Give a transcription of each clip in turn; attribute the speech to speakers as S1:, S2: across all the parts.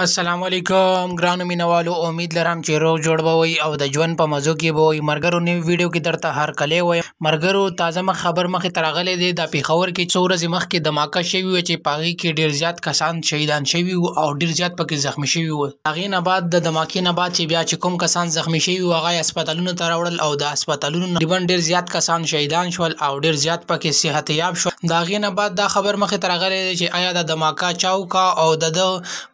S1: السلام علیکم ګرانو مینوالو، امید لرم چې روغ جوړ به وئ او د ژوند په مزو کې به وئ. مرګرو نوې ویډیو کې درته هرکلی وایم. مرګرو تازه خبر مخې ته راغلی دی. د پېښور کې څو ورځې مخکې دماکه شوې وه چې په هغې کې ډېر زیات کسان شهیدان شوي وو او ډېر زیات پکې زخمي شوي وو. هغې نه بعد د دماکې نه بعد چې بیا چې کوم کسان زخمي شوي وو هغه یې هسپتالونو ته راوړل او د هسپتالونو نه تقریبا ډېر زیات کسان شهیدان شول او ډېر زیات پکې صحت یاب شول. د هغې نه بعد دا خبر مخې ته راغلی دی چې آیا د دماکه چا وکړه او د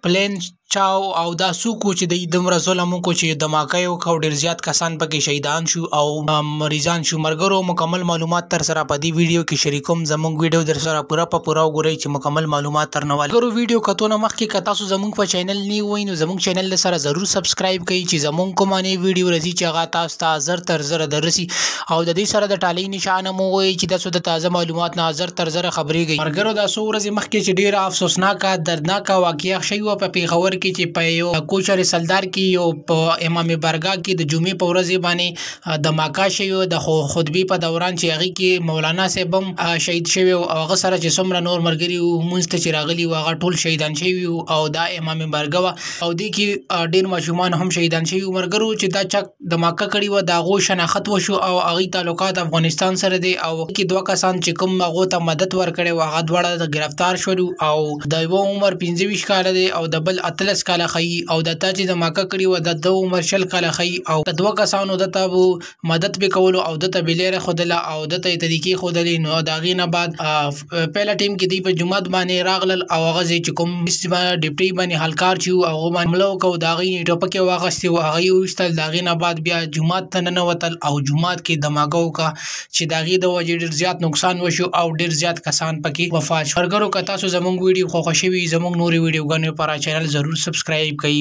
S1: پلین چاو او دا څوک و چې د دومره ظلم وکړو چې دماکه یې وکړه او ډېر زیات کسان پکې شهیدان شو او مریضان شو. مرګرو مکمل معلومات تر سره په دې ویډیو کې شریکوم. زموږ ویډیو در سره پوره وګورئ چې مکمل معلومات تر نه والي. مرګرو ویډیو کتونه مخکې که تاسو زموږ په چینل نه وئ نو زموږ چینل سره ضرور سبسکرایب کړئ چې زموږ کومه نوې ویډیو راځي چې هغه تاسو ته زر تر زره دررسي او د دې سره د ټالۍ نشانه مو ووایئ چې تاسو د تازه معلومات نه زر تر زره خبرېږئ. مرګرو دا څو ورځې مخکې چې ډېره افسوسناکه دردناکه واقعه شوې وه په پېښور کې چې په یو کوچر سلدار کې یو په امام بارګاه کې د جمعې په ورځ باندې دماکه شوې وه د خطبې په دوران چې هغې کې مولانا صاحب هم شهید شوی او هغه سره چې څومره نور ملګري وو لمونځ ته چې راغلي وو هغه ټول شهیدان شوي وو او دا امام بارګاه وه او دې کې ډېر ماشومان هم شهیدان شوي وو. مرګرو چې دا چا دماکه کړې وه د هغو شناخت وشو او هغوی تعلقات افغانستان سره دی او کې دوه کسان چې کوم هغو ته مدد ورکړی و هغه دواړه ګرفتار شول او د یوه عمر 25 کاله دی او د بل 18 کاله ښیي او د تا چې دماکه کړې وه د ده عمر 20 کاله ښیي او د دوه کسانو دته به مدد پې کولو او دته بلیره ښودله او دته یې طریقې ښودلې. نو د هغې نه بعد پهله ټیم کې دوی په جومات باندې راغلل او هغه ځای چې کوم ډپټي باندې حلکار چې وو هغو باندې حمله وکړه د هغې یې ټوپکې واخیستې وه هغه یې وویشتل. د هغې نه بعد بیا جومات ته ننوتل او جومات کې دماکه وکړه چې د هغې د وجې ډېر زیات نقصان وشو او ډېر زیات کسان پکې وفات شول. مرګرو که تاسو زموږ ویډیو خوښه شوي زموږ نورې ویډیوګانې لپاره چینل ضرور سبسکرایب کړئ.